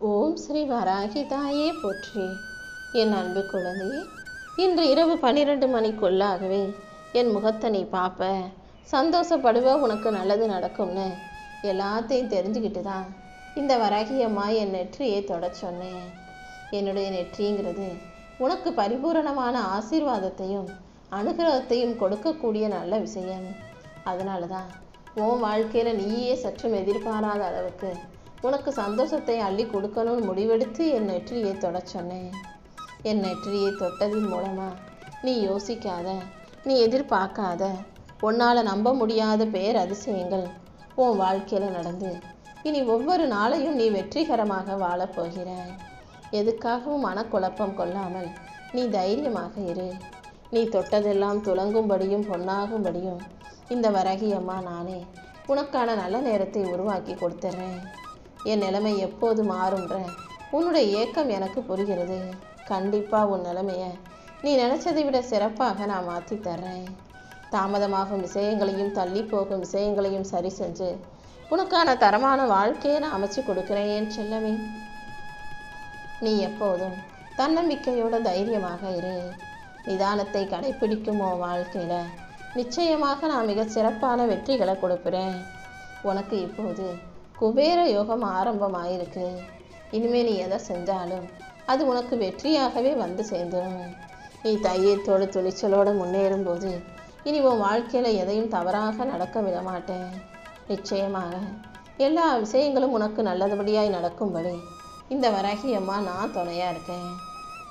ஓம் ஸ்ரீ வராகி தாயே போற்றி. என் அன்பு குழந்தையே, இன்று இரவு 12 மணிக்குள்ளாகவே என் முகத்தை நீ பார்ப்ப, சந்தோஷப்படுவ, உனக்கு நல்லது நடக்கும்னு எல்லாத்தையும் தெரிஞ்சுக்கிட்டு தான் இந்த வராகி அம்மா என் நெற்றியை தொட சொன்னேன். என்னுடைய நெற்றிங்கிறது உனக்கு பரிபூரணமான ஆசீர்வாதத்தையும் அனுகிரகத்தையும் கொடுக்கக்கூடிய நல்ல விஷயம். அதனால தான் உன் வாழ்க்கையில் நீயே சற்றும் எதிர்பாராத அளவுக்கு உனக்கு சந்தோஷத்தை அள்ளி கொடுக்கணும்னு முடிவெடுத்து என் நெற்றியை தொட சொன்னேன். என் நெற்றியை தொட்டதின் மூலமாக நீ யோசிக்காத, நீ எதிர்பார்க்காத, உன்னால் நம்ப முடியாத பேரதிசயங்கள் உன் வாழ்க்கையில் நடந்து இனி ஒவ்வொரு நாளையும் நீ வெற்றிகரமாக வாழப்போகிறாய். எதுக்காகவும் மனக்குழப்பம் கொள்ளாமல் நீ தைரியமாக இரு. நீ தொட்டதெல்லாம் துலங்கும்படியும் பொன்னாகும்படியும் இந்த வராகி அம்மா நானே உனக்கான நல்ல நேரத்தை உருவாக்கி கொடுத்துட்றேன். என் நிலைமை எப்போது மாறும்ன்ற உன்னுடைய ஏக்கம் எனக்கு புரிகிறது. கண்டிப்பாக உன் நிலைமையை நீ நினச்சதை விட சிறப்பாக நான் மாற்றி தர்றேன். தாமதமாகும் விஷயங்களையும் தள்ளி போகும் விஷயங்களையும் சரி செஞ்சு உனக்கான தரமான வாழ்க்கையை நான் அமைச்சு கொடுக்குறேன் என் செல்லமே. நீ எப்போதும் தன்னம்பிக்கையோட தைரியமாக இரு. நிதானத்தை கடைப்பிடிக்கும் உன் வாழ்க்கையில் நிச்சயமாக நான் மிக சிறப்பான வெற்றிகளை கொடுக்குறேன். உனக்கு இப்போது குபேர யோகம் ஆரம்பமாயிருக்கு. இனிமேல் நீ எதை செஞ்சாலும் அது உனக்கு வெற்றியாகவே வந்து சேர்ந்துடும். நீ தைரியத்தோடு துணிச்சலோடு முன்னேறும்போது இனி உன் வாழ்க்கையில் எதையும் தவறாக நடக்க விட மாட்டேன். நிச்சயமாக எல்லா விஷயங்களும் உனக்கு நல்லபடியாய் நடக்கும்படி இந்த வராகி அம்மா நான் துணையாக இருக்கேன்.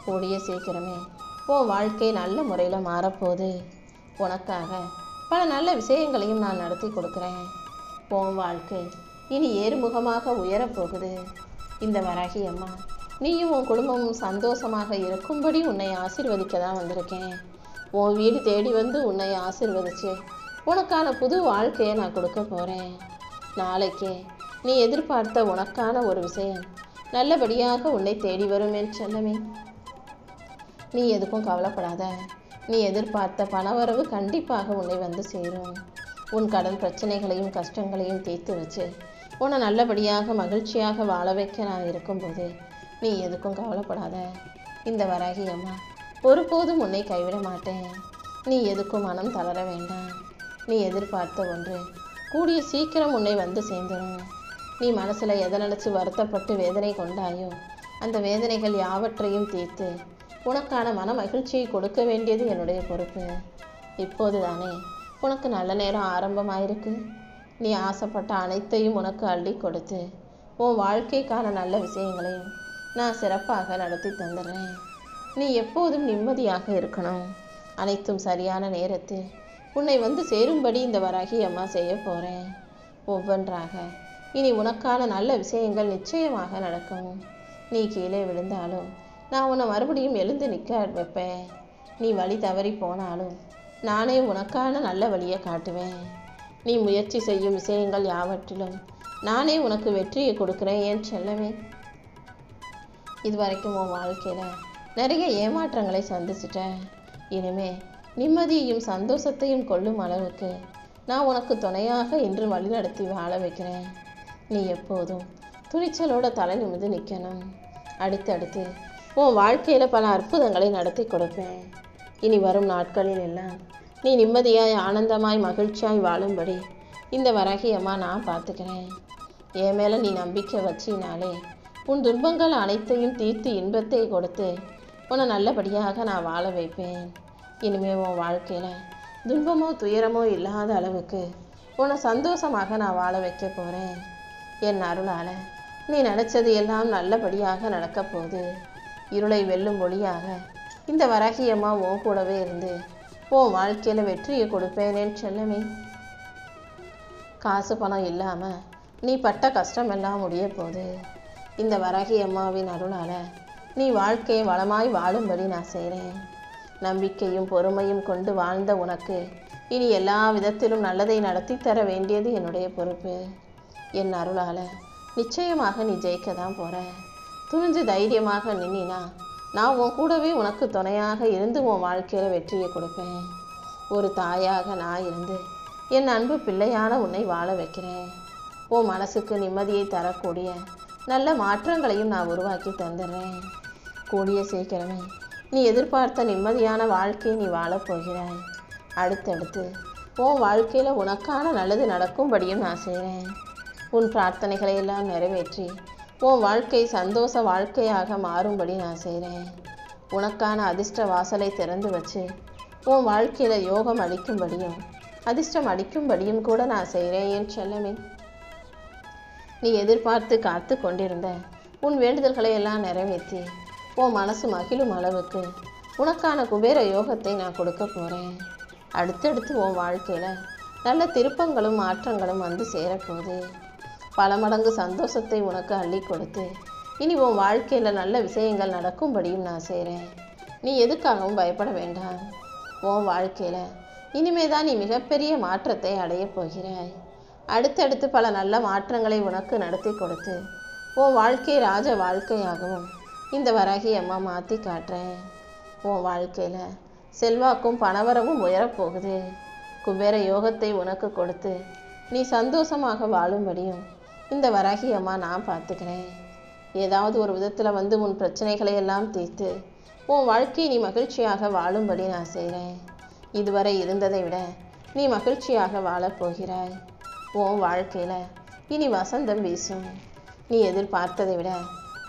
கூடிய சீக்கிரமே உன் வாழ்க்கை நல்ல முறையில் மாறப்போகுது. உனக்காக பல நல்ல விஷயங்களையும் நான் நடத்தி கொடுக்குறேன். உன் வாழ்க்கை இனி ஏறுமுகமாக உயரப்போகுது. இந்த வராகி அம்மா நீயும் உன் குடும்பமும் சந்தோஷமாக இருக்கும்படி உன்னை ஆசீர்வதிக்க தான் வந்திருக்கேன். உன் வீடு தேடி வந்து உன்னை ஆசீர்வதிச்சு உனக்கான புது வாழ்க்கையை நான் கொடுக்க போகிறேன். நாளைக்கே நீ எதிர்பார்த்த உனக்கான ஒரு விஷயம் நல்லபடியாக உன்னை தேடி வரும் என் செல்லமே. நீ எதுக்கும் கவலைப்படாத. நீ எதிர்பார்த்த பணவரவு கண்டிப்பாக உன்னை வந்து சேரும். உன் கடன் பிரச்சனைகளையும் கஷ்டங்களையும் தீர்த்து வச்சு உன்னை நல்லபடியாக மகிழ்ச்சியாக வாழ வைக்க நான் இருக்கும்போது நீ எதுக்கும் கவலைப்படாத. இந்த வராகி அம்மா ஒருபோதும் உன்னை கைவிட மாட்டேன். நீ எதுக்கும் மனம் தளர வேண்டாம். நீ எதிர்பார்த்த ஒன்று கூடிய சீக்கிரம் உன்னை வந்து சேர்ந்துடும். நீ மனசில் எதை நினச்சி வருத்தப்பட்டு வேதனை கொண்டாயோ அந்த வேதனைகள் யாவற்றையும் தீர்த்து உனக்கான மன மகிழ்ச்சியை கொடுக்க வேண்டியது என்னுடைய பொறுப்பு. இப்போது தானே உனக்கு நல்ல நேரம் ஆரம்பமாயிருக்கு. நீ ஆசைப்பட்ட அனைத்தையும் உனக்கு அள்ளி கொடுத்து உன் வாழ்க்கைக்கான நல்ல விஷயங்களையும் நான் சிறப்பாக நடத்தி தந்துடுறேன். நீ எப்போதும் நிம்மதியாக இருக்கணும். அனைத்தும் சரியான நேரத்தில் உன்னை வந்து சேரும்படி இந்த வராகி அம்மா செய்ய போகிறேன். ஒவ்வொன்றாக இனி உனக்கான நல்ல விஷயங்கள் நிச்சயமாக நடக்கும். நீ கீழே விழுந்தாலும் நான் உன்னை மறுபடியும் எழுந்து நிற்க வைப்பேன். நீ வழி தவறி போனாலும் நானே உனக்கான நல்ல வழியை காட்டுவேன். நீ முயற்சி செய்யும் விஷயங்கள் யாவற்றிலும் நானே உனக்கு வெற்றியை கொடுக்குறேன் என் செல்லமே. இதுவரைக்கும் உன் வாழ்க்கையில் நிறைய ஏமாற்றங்களை சந்திச்சிட்டேன். இனிமே நிம்மதியையும் சந்தோஷத்தையும் கொள்ளும் அளவுக்கு நான் உனக்கு துணையாக இன்று வழிநடத்தி வாழ வைக்கிறேன். நீ எப்போதும் துணிச்சலோட தலை நிமிர்ந்து நிற்கணும். அடுத்தடுத்து உன் வாழ்க்கையில் பல அற்புதங்களை நடத்தி கொடுப்பேன். இனி வரும் நாட்களில் எல்லாம் நீ நிம்மதியாய் ஆனந்தமாய் மகிழ்ச்சியாய் வாழும்படி இந்த வராகி அம்மா நான் பார்த்துக்கிறேன். என் மேலே நீ நம்பிக்கை வச்சினாலே உன் துன்பங்கள் அனைத்தையும் தீர்த்து இன்பத்தை கொடுத்து உன்னை நல்லபடியாக நான் வாழ வைப்பேன். இனிமேல் உன் வாழ்க்கையில் துன்பமோ துயரமோ இல்லாத அளவுக்கு உன்னை சந்தோஷமாக நான் வாழ வைக்க போகிறேன். என் அருளால் நீ நினச்சது எல்லாம் நல்லபடியாக நடக்க போகுது. இருளை வெல்லும் ஒளியாக இந்த வராகி அம்மா உன் கூடவே இருந்து உன் வாழ்க்கையில் வெற்றியை கொடுப்பேனேன்னு செல்லமே. காசு பணம் இல்லாமல் நீ பட்ட கஷ்டமெல்லாம் முடிய போகுது. இந்த வராகி அம்மாவின் அருளால் நீ வாழ்க்கையை வளமாய் வாழும்படி நான் செய்கிறேன். நம்பிக்கையும் பொறுமையும் கொண்டு வாழ்ந்த உனக்கு இனி எல்லா விதத்திலும் நல்லதை நடத்தி தர வேண்டியது என்னுடைய பொறுப்பு. என் அருளால் நிச்சயமாக நீ ஜெயிக்க தான் போகிற. துணிஞ்சு தைரியமாக நின்னா நான் உன் கூடவே உனக்கு துணையாக இருந்து உன் வாழ்க்கையில் வெற்றியை கொடுப்பேன். ஒரு தாயாக நான் இருந்து என் அன்பு பிள்ளையான உன்னை வாழ வைக்கிறேன். உன் மனசுக்கு நிம்மதியை தரக்கூடிய நல்ல மாற்றங்களையும் நான் உருவாக்கி தந்துடுறேன். கூடிய சீக்கிரமே நீ எதிர்பார்த்த நிம்மதியான வாழ்க்கையை நீ வாழப்போகிறாய். அடுத்தடுத்து உன் வாழ்க்கையில் உனக்கான நல்லது நடக்கும்படியும் நான் செய்கிறேன். உன் பிரார்த்தனைகளை எல்லாம் நிறைவேற்றி உன் வாழ்க்கை சந்தோஷ வாழ்க்கையாக மாறும்படி நான் செய்கிறேன். உனக்கான அதிர்ஷ்ட வாசலை திறந்து வச்சு உன் வாழ்க்கையில் யோகம் அளிக்கும்படியும் அதிர்ஷ்டம் அளிக்கும்படியும் கூட நான் செய்கிறேன். என் செல்லமே, நீ எதிர்பார்த்து காத்து கொண்டிருந்த உன் வேண்டுதல்களை எல்லாம் நிறைவேற்றி உன் மனசு மகிழும் அளவுக்கு உனக்கான குபேர யோகத்தை நான் கொடுக்க போகிறேன். அடுத்தடுத்து உன் வாழ்க்கையில் நல்ல திருப்பங்களும் மாற்றங்களும் வந்து சேரப்போகுது. பல மடங்கு சந்தோஷத்தை உனக்கு அள்ளி கொடுத்து இனி உன் வாழ்க்கையில் நல்ல விஷயங்கள் நடக்கும்படியும் நான் செய்கிறேன். நீ எதுக்காகவும் பயப்பட வேண்டாம். உன் வாழ்க்கையில் இனிமே தான் நீ மிகப்பெரிய மாற்றத்தை அடையப் போகிறாய். அடுத்தடுத்து பல நல்ல மாற்றங்களை உனக்கு நடத்தி கொடுத்து உன் வாழ்க்கை ராஜ வாழ்க்கையாகவும் இந்த வராகி அம்மா மாற்றி காட்டுறேன். உன் வாழ்க்கையில் செல்வாக்கும் பணவரவும் உயரப்போகுது. குபேர யோகத்தை உனக்கு கொடுத்து நீ சந்தோஷமாக வாழும்படியும் இந்த வராகி அம்மா நான் பார்த்துக்கிறேன். ஏதாவது ஒரு விதத்தில் வந்து உன் பிரச்சனைகளை எல்லாம் தீர்த்து உன் வாழ்க்கையை நீ மகிழ்ச்சியாக வாழும்படி நான் செய்கிறேன். இதுவரை இருந்ததை விட நீ மகிழ்ச்சியாக வாழப்போகிறாய். உன் வாழ்க்கையில் இனி வசந்தம் வீசும். நீ எதிர்பார்த்ததை விட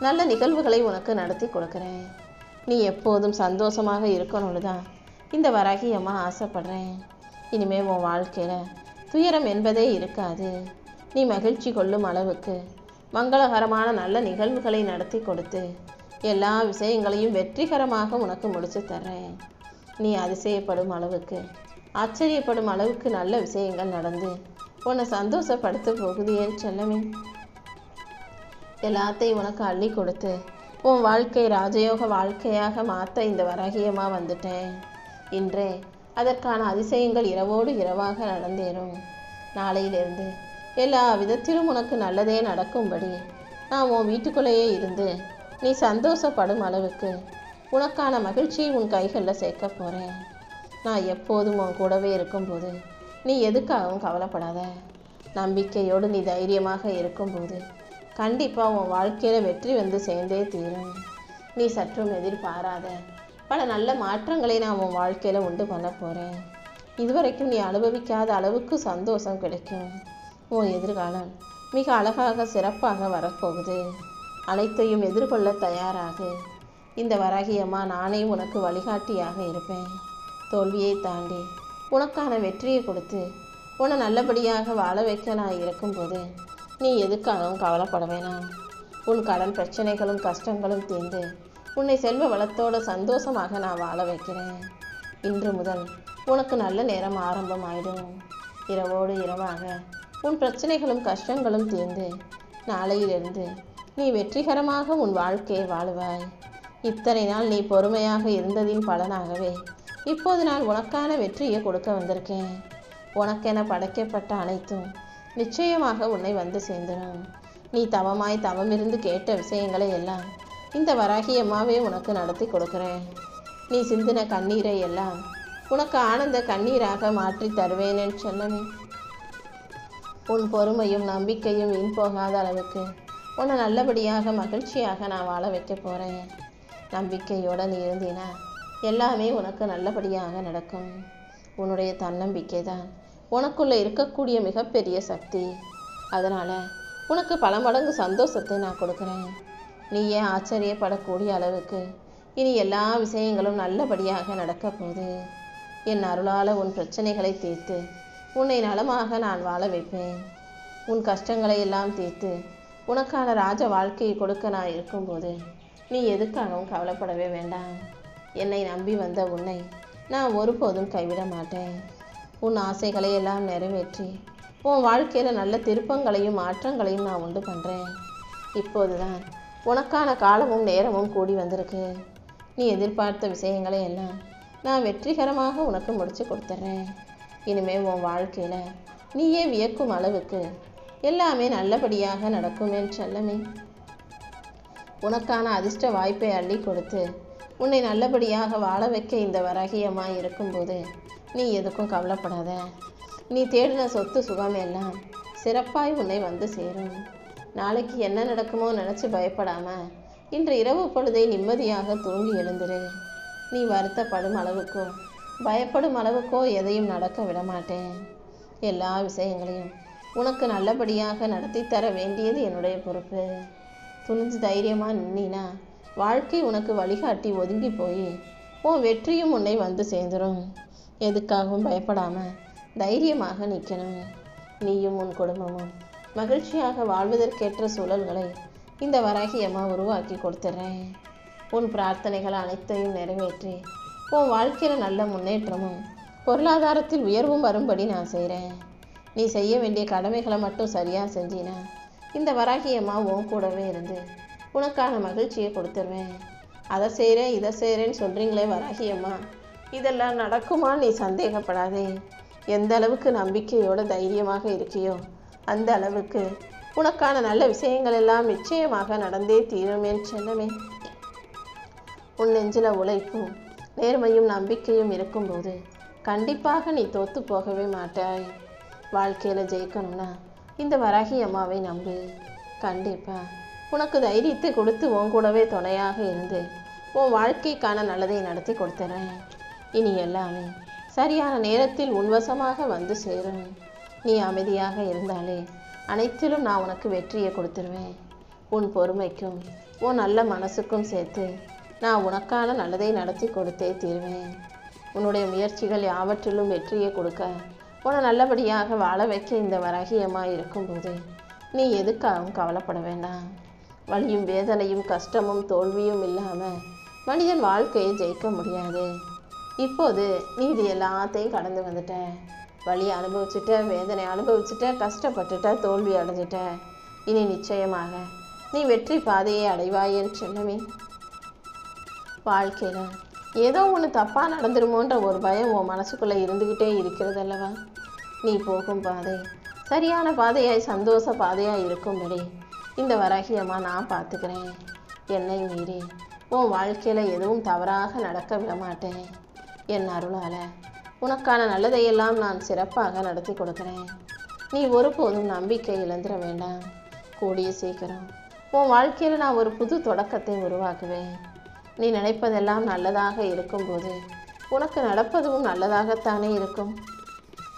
நல்ல நிகழ்வுகளை உனக்கு நடத்தி கொடுக்குறேன். நீ எப்போதும் சந்தோஷமாக இருக்கணும்னு தான் இந்த வராகி அம்மா ஆசைப்படுறேன். இனிமேல் உன் வாழ்க்கையில் துயரம் என்பதே இருக்காது. நீ மகிழ்ச்சி கொள்ளும் அளவுக்கு மங்களகரமான நல்ல நிகழ்வுகளை நடத்தி கொடுத்து எல்லா விஷயங்களையும் வெற்றிகரமாக உனக்கு முடிச்சு தர்றேன். நீ அதிசயப்படும் அளவுக்கு ஆச்சரியப்படும் அளவுக்கு நல்ல விஷயங்கள் நடந்து உன்னை சந்தோஷப்படுத்த போகுது. என் செல்லமே, எல்லாத்தையும் உனக்கு அள்ளி கொடுத்து உன் வாழ்க்கை ராஜயோக வாழ்க்கையாக மாற்ற இந்த வராகியமாக வந்துட்டேன். இன்றே அதற்கான அதிசயங்கள் இரவோடு இரவாக நடந்தேறும். நாளையிலிருந்து எல்லா விதத்திலும் உனக்கு நல்லதே நடக்கும்படி நான் உன் வீட்டுக்குள்ளேயே இருந்து நீ சந்தோஷப்படும் அளவுக்கு உனக்கான மகிழ்ச்சியை உன் கைகளில் சேர்க்க போகிறேன். நான் எப்போதும் உன் கூடவே இருக்கும்போது நீ எதுக்காகவும் கவலைப்படாத. நம்பிக்கையோடு நீ தைரியமாக இருக்கும்போது கண்டிப்பாக உன் வாழ்க்கையில் வெற்றி வந்து சேர்ந்தே தீரும். நீ சற்றும் எதிர்பாராத பல நல்ல மாற்றங்களை நான் உன் வாழ்க்கையில் உண்டு பண்ண போகிறேன். இதுவரைக்கும் நீ அனுபவிக்காத அளவுக்கு சந்தோஷம் கிடைக்கும். உன் எதிர்காலம் மிக அழகாக சிறப்பாக வரப்போகுது. அனைத்தையும் எதிர்கொள்ள தயாராகு. இந்த வராகியம்மா நானே உனக்கு வழிகாட்டியாக இருப்பேன். தோல்வியை தாண்டி உனக்கான வெற்றியை கொடுத்து உன்னை நல்லபடியாக வாழ வைக்க நான் இருக்கும்போது நீ எதுக்காகவும் கவலைப்பட வேணாம். உன் கடன் பிரச்சனைகளும் கஷ்டங்களும் தீர்ந்து உன்னை செல்வ வளத்தோடு சந்தோஷமாக நான் வாழ வைக்கிறேன். இன்று முதல் உனக்கு நல்ல நேரம் ஆரம்பமாயிடும். இரவோடு இரவாக உன் பிரச்சனைகளும் கஷ்டங்களும் தீர்ந்து நாளையிலிருந்து நீ வெற்றிகரமாக உன் வாழ்க்கையை வாழுவாய். இத்தனை நாள் நீ பொறுமையாக இருந்ததின் பலனாகவே இப்போது நான் உனக்கான வெற்றியை கொடுக்க வந்திருக்கேன். உனக்கென படைக்கப்பட்ட அனைத்தும் நிச்சயமாக உன்னை வந்து சேர்ந்துடும். நீ தவமாய் தவமிருந்து கேட்ட விஷயங்களை எல்லாம் இந்த வராகி அம்மாவே உனக்கு நடத்தி கொடுக்குறேன். நீ சிந்தின கண்ணீரை எல்லாம் உனக்கு ஆனந்த கண்ணீராக மாற்றி தருவேன் என்று சொன்னமே. உன் பொறுமையும் நம்பிக்கையும் வீண் போகாத அளவுக்கு உன்னை நல்லபடியாக மகிழ்ச்சியாக நான் வாழ வைக்க போகிறேன். நம்பிக்கையோடு நீ இருந்தீனா எல்லாமே உனக்கு நல்லபடியாக நடக்கும். உன்னுடைய தன்னம்பிக்கை தான் உனக்குள்ளே இருக்கக்கூடிய மிகப்பெரிய சக்தி. அதனால் உனக்கு பல மடங்கு சந்தோஷத்தை நான் கொடுக்குறேன். நீயே ஆச்சரியப்படக்கூடிய அளவுக்கு இனி எல்லா விஷயங்களும் நல்லபடியாக நடக்க போகுது. என் அருளால் உன் பிரச்சனைகளை தீர்த்து உன்னை நலமாக நான் வாழ வைப்பேன். உன் கஷ்டங்களை எல்லாம் தீர்த்து உனக்கான ராஜ வாழ்க்கையை கொடுக்க நான் இருக்கும்போது நீ எதுக்காகவும் கவலைப்படவே வேண்டாம். என்னை நம்பி வந்த உன்னை நான் ஒருபோதும் கைவிட மாட்டேன். உன் ஆசைகளை எல்லாம் நிறைவேற்றி உன் வாழ்க்கையில் நல்ல திருப்பங்களையும் மாற்றங்களையும் நான் உண்டு பண்ணுறேன். இப்போது தான் உனக்கான காலமும் நேரமும் கூடி வந்திருக்கு. நீ எதிர்பார்த்த விஷயங்களை எல்லாம் நான் வெற்றிகரமாக உனக்கு முடிச்சு கொடுத்துட்றேன். இனிமேல் உன் வாழ்க்கையில் நீயே வியக்கும் அளவுக்கு எல்லாமே நல்லபடியாக நடக்கும் என் செல்லமே. உனக்கான அதிர்ஷ்ட வாய்ப்பை அள்ளி கொடுத்து உன்னை நல்லபடியாக வாழ வைக்க இந்த வராகியமாக இருக்கும்போது நீ எதுக்கும் கவலைப்படாத. நீ தேடின சொத்து சுகம் எல்லாம் சிறப்பாய் உன்னை வந்து சேரும். நாளைக்கு என்ன நடக்குமோ நினச்சி பயப்படாம இன்று இரவு பொழுதை நிம்மதியாக தூங்கி எழுந்துரு. நீ வருத்தப்படும் அளவுக்கோ பயப்படும் அளவுக்கோ எதையும் நடக்க விடமாட்டேன். எல்லா விஷயங்களையும் உனக்கு நல்லபடியாக நடத்தி தர வேண்டியது என்னுடைய பொறுப்பு. துணிஞ்சு தைரியமாக நின்னா வாழ்க்கை உனக்கு வழிகாட்டி ஒதுங்கி போய் உன் வெற்றியும் உன்னை வந்து சேர்ந்துடும். எதுக்காகவும் பயப்படாம தைரியமாக நிற்கணும். நீயும் உன் குடும்பமும் மகிழ்ச்சியாக வாழ்வதற்கேற்ற சூழல்களை இந்த வராகி அம்மா உருவாக்கி கொடுத்துட்றேன். உன் பிரார்த்தனைகள் அனைத்தையும் நிறைவேற்றி உன் வாழ்க்கையில் நல்ல முன்னேற்றமும் பொருளாதாரத்தில் உயர்வும் வரும்படி நான் செய்கிறேன். நீ செய்ய வேண்டிய கடமைகளை மட்டும் சரியாக செஞ்சினா இந்த வராகி அம்மா உன் கூடவே இருந்து உனக்கான மகிழ்ச்சியை கொடுத்துருவேன். அதை செய்கிறேன் இதை செய்கிறேன்னு சொல்கிறீங்களே வராகி அம்மா, இதெல்லாம் நடக்குமா? நீ சந்தேகப்படாதே. எந்த அளவுக்கு நம்பிக்கையோட தைரியமாக இருக்கியோ அந்த அளவுக்கு உனக்கான நல்ல விஷயங்கள் எல்லாம் நிச்சயமாக நடந்தே தீருமேன் செல்லமே. உன் நெஞ்சில் உழைப்பும் நேர்மையும் நம்பிக்கையும் இருக்கும்போது கண்டிப்பாக நீ தோற்று போகவே மாட்டாய். வாழ்க்கையில் ஜெயிக்கணும்னா இந்த வராகி அம்மாவை நம்பு. கண்டிப்பாக உனக்கு தைரியத்தை கொடுத்து உன் கூடவே துணையாக இருந்து உன் வாழ்க்கைக்கான நல்லதை நடத்தி கொடுத்துறேன். இனி எல்லாமே சரியான நேரத்தில் உன்வசமாக வந்து சேரும். நீ அமைதியாக இருந்தாலே அனைத்திலும் நான் உனக்கு வெற்றியை கொடுத்துருவேன். உன் பொறுமைக்கும் உன் நல்ல மனசுக்கும் சேர்த்து நான் உனக்கான நல்லதை நடத்தி கொடுத்தே தீர்வேன். உன்னுடைய முயற்சிகள் யாவற்றிலும் வெற்றியை கொடுக்க உன்னை நல்லபடியாக வாழ வைக்க இந்த வராகியமாக இருக்கும்போது நீ எதுக்காகவும் கவலைப்பட வேண்டாம். வலியும் வேதனையும் கஷ்டமும் தோல்வியும் இல்லாமல் மனிதன் வாழ்க்கையை ஜெயிக்க முடியாது. இப்போது நீ இது எல்லாத்தையும் கடந்து வந்துட்ட. வலியை அனுபவிச்சுட்ட, வேதனை அனுபவிச்சுட்ட, கஷ்டப்பட்டுட்ட, தோல்வி அடைஞ்சிட்ட. இனி நிச்சயமாக நீ வெற்றி பாதையை அடைவாயேன்னு செல்லமே. வாழ்க்கையில் ஏதோ ஒன்று தப்பாக நடந்துருமோன்ற ஒரு பயம் உன் மனசுக்குள்ளே இருந்துக்கிட்டே இருக்கிறது அல்லவா? நீ போகும் பாதை சரியான பாதையாய் சந்தோஷ பாதையாய் இருக்கும்படி இந்த வராகியம்மா நான் பார்த்துக்கிறேன். என்னை மீறி உன் வாழ்க்கையில் எதுவும் தவறாக நடக்க விட மாட்டேன். என் அருளால் உனக்கான நல்லதையெல்லாம் நான் சிறப்பாக நடத்தி கொடுக்குறேன். நீ ஒருபோதும் நம்பிக்கை இழந்துட வேண்டாம். கூடிய சீக்கிரம் உன் வாழ்க்கையில் நான் ஒரு புது தொடக்கத்தை உருவாக்குவேன். நீ நினைப்பதெல்லாம் நல்லதாக இருக்கும்போது உனக்கு நடப்பதும் நல்லதாகத்தானே இருக்கும்.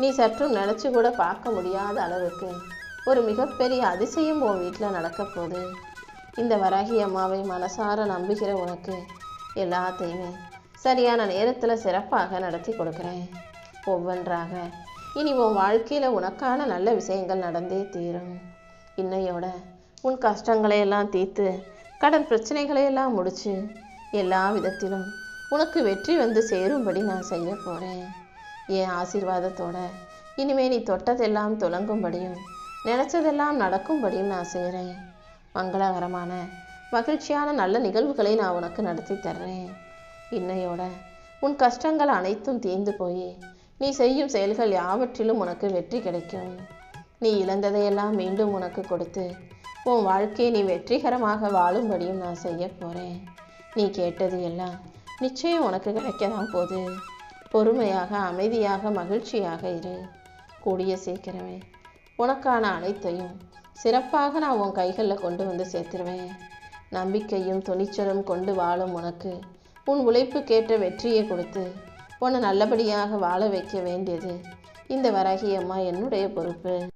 நீ சற்றும் நினச்சி கூட பார்க்க முடியாத அளவுக்கு ஒரு மிகப்பெரிய அதிசயம் உன் வீட்டில் நடக்க போகுது. இந்த வராகி அம்மாவை மனசார நம்புகிற உனக்கு எல்லாத்தையுமே சரியான நேரத்தில் சிறப்பாக நடத்தி கொடுக்குறேன். ஒவ்வொன்றாக இனி உன் வாழ்க்கையில் உனக்கான நல்ல விஷயங்கள் நடந்தே தீரும். இன்னையோட உன் கஷ்டங்களையெல்லாம் தீர்த்து கடன் பிரச்சனைகளையெல்லாம் முடித்து எல்லா விதத்திலும் உனக்கு வெற்றி வந்து சேரும்படி நான் செய்ய போகிறேன். என் ஆசீர்வாதத்தோட இனிமே நீ தொட்டதெல்லாம் துலங்கும்படியும் நினச்சதெல்லாம் நடக்கும்படியும் நான் செய்கிறேன். மங்களகரமான மகிழ்ச்சியான நல்ல நிகழ்வுகளை நான் உனக்கு நடத்தி தர்றேன். இன்னையோட உன் கஷ்டங்கள் அனைத்தும் தீர்ந்து போய் நீ செய்யும் செயல்கள் யாவற்றிலும் உனக்கு வெற்றி கிடைக்கும். நீ இழந்ததையெல்லாம் மீண்டும் உனக்கு கொடுத்து உன் வாழ்க்கையை நீ வெற்றிகரமாக வாழும்படியும் நான் செய்ய போகிறேன். நீ கேட்டது எல்லாம் நிச்சயம் உனக்கு கிடைக்க தான் போகுது. பொறுமையாக அமைதியாக மகிழ்ச்சியாக இரு. கூடிய சீக்கிரமே உனக்கான அனைத்தையும் சிறப்பாக நான் உன் கைகளில் கொண்டு வந்து சேர்த்துருவேன். நம்பிக்கையும் துணிச்சலும் கொண்டு வாழும் உனக்கு உன் உழைப்புக்கேற்ற வெற்றியை கொடுத்து உன்னை நல்லபடியாக வாழ வைக்க வேண்டியது இந்த வராகி அம்மா என்னுடைய பொறுப்பு.